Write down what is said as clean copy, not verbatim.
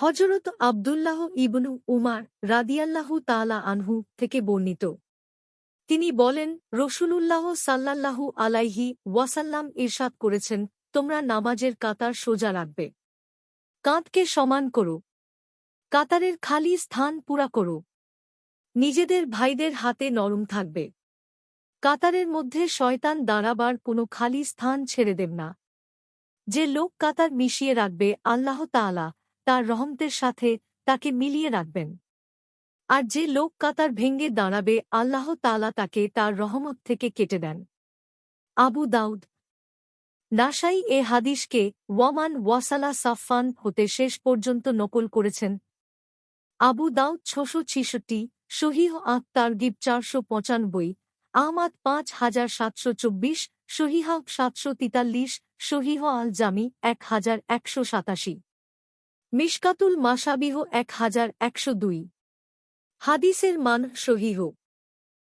হযরত আব্দুল্লাহ ইবনু উমার রাদিয়াল্লাহু তাআলা আনহু থেকে বর্ণিত। তিনি বলেন, রাসূলুল্লাহ সাল্লাল্লাহু আলাইহি ওয়াসাল্লাম ইরশাদ করেছেন, তোমরা নামাজের কাতার সোজা রাখবে। কাঁধকে সমান করো। কাতারের খালি স্থান পুরা করো। নিজেদের ভাইদের হাতে নরম থাকবে। কাতারের মধ্যে শয়তান দাঁড়াবার কোনো খালি স্থান ছেড়ে দেব না। যে লোক কাতার মিশিয়ে রাখবে আল্লাহ তাআলা তার রহমতের সাথে তাকে মিলিয়ে রাখবেন। আর যে লোক কাতার ভেঙ্গে দাঁড়াবে আল্লাহ তাআলা তাকে তার রহমত থেকে কেটে দেন। আবু দাউদ। নাসাই এ হাদিসকে ওয়ামান ওয়াসালা সাফফান হতে শেষ পর্যন্ত নকল করেছেন। আবু দাউদ ৬৬৬, সহিহ আত তারগিব ৪৯৫, আহমাদ ৫৭২৪, সহিহ ৭৪৩, সহিহ আল জামি ১১৮৭। মিশকাতুল মাশাবিহ ১১০২। হাদিসের মান সহিহ।